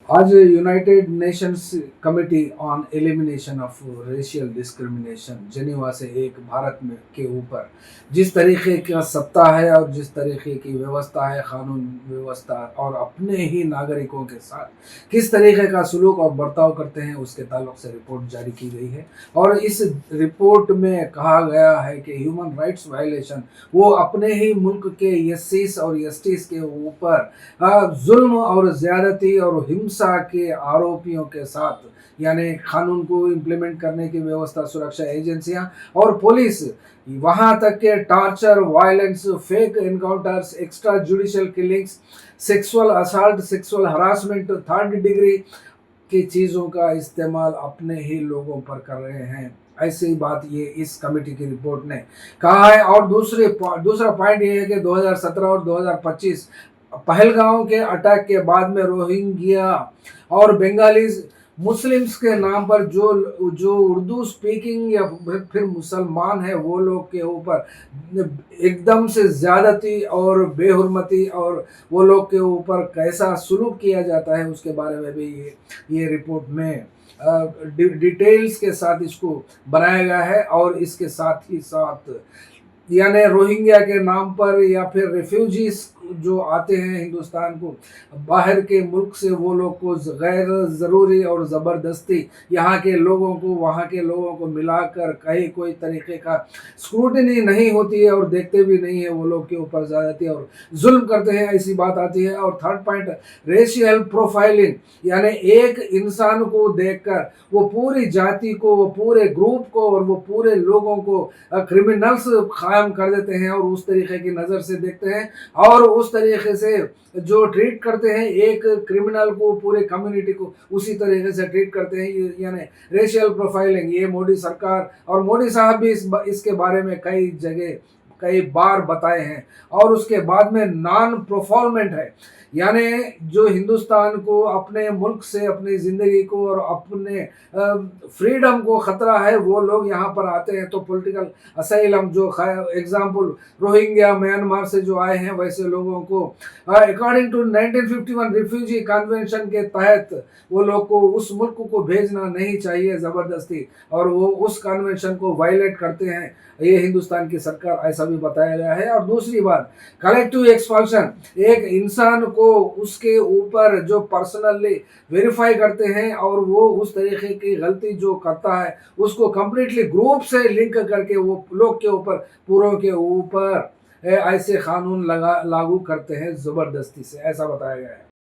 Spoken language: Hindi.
आज United Nations committee on elimination of racial discrimination Geneva से एक भारत में के ऊपर जिस तरीके का सत्ता है और जिस तरीके की व्यवस्था है, कानून व्यवस्था और अपने ही नागरिकों के साथ किस तरीके का सलूक और बर्ताव करते हैं, उसके ताल्लुक से रिपोर्ट जारी की गई है। और इस रिपोर्ट में कहा गया है कि ह्यूमन राइट्स वायलेशन वो अपने ही मुल्क के एससीज और एसटीज के ऊपर जुल्म और ज़्यादती और हिंसा के आरोपियों के साथ, यानी कानून को इम्प्लीमेंट करने की व्यवस्था, सुरक्षा एजेंसियां और पुलिस, वहां तक के torture, violence, fake encounters, extra judicial killings, sexual assault, sexual harassment, third degree की चीज़ों का इस्तेमाल अपने ही लोगों पर कर रहे हैं। ऐसी बात ये इस कमेटी की रिपोर्ट ने कहा है। और दूसरा पॉइंट ये है कि 2017 और 2025 पहलगांव के अटैक के बाद में रोहिंग्या और बंगालीज मुस्लिम्स के नाम पर जो जो उर्दू स्पीकिंग या फिर मुसलमान है वो लोग के ऊपर एकदम से ज़्यादती और बेहुरमती और वो लोग के ऊपर कैसा सुलूक किया जाता है, उसके बारे में भी ये रिपोर्ट में डिटेल्स के साथ इसको बनाया गया है। और इसके साथ ही साथ यानी रोहिंग्या के नाम पर या फिर रेफ्यूजीज जो आते हैं हिंदुस्तान को बाहर के मुल्क से, वो लोग को गैर ज़रूरी और ज़बरदस्ती यहाँ के लोगों को वहाँ के लोगों को मिलाकर कहीं कोई तरीके का स्क्रूटनी नहीं होती है और देखते भी नहीं है, वो लोग के ऊपर ज़्यादती और जुल्म करते हैं, ऐसी बात आती है। और थर्ड पॉइंट, रेशियल प्रोफाइलिंग, यानी एक इंसान को देखकर वो पूरी जाति को, वो पूरे ग्रुप को और वो पूरे लोगों को क्रिमिनल्स कायम कर देते हैं और उस तरीके की नज़र से देखते हैं और उस तरीके से जो ट्रीट करते हैं एक क्रिमिनल को, पूरे कम्युनिटी को उसी तरीके से ट्रीट करते हैं, यानी रेशियल प्रोफाइलिंग। ये मोदी सरकार और मोदी साहब भी इसके बारे में कई जगह कई बार बताए हैं। और उसके बाद में नॉन परफॉर्मेंट है, यानी जो हिंदुस्तान को, अपने मुल्क से, अपनी ज़िंदगी को और अपने फ्रीडम को ख़तरा है, वो लोग यहाँ पर आते हैं तो पॉलिटिकल असाइलम, जो एग्जाम्पल रोहिंग्या म्यांमार से जो आए हैं वैसे लोगों को अकॉर्डिंग टू 1951 रिफ्यूजी कन्वेंशन के तहत वो लोग को उस मुल्क को भेजना नहीं चाहिए ज़बरदस्ती, और वो उस कन्वेंशन को वायलेट करते हैं, ये हिंदुस्तान की सरकार, ऐसा भी बताया गया है। और दूसरी बात, कलेक्टिव एक्सपल्शन, एक इंसान को उसके ऊपर जो पर्सनली वेरीफाई करते हैं और वो उस तरीके की गलती जो करता है उसको कंप्लीटली ग्रुप से लिंक करके वो लोग के ऊपर, पूरों के ऊपर ऐसे कानून लागू करते हैं ज़बरदस्ती से, ऐसा बताया गया है।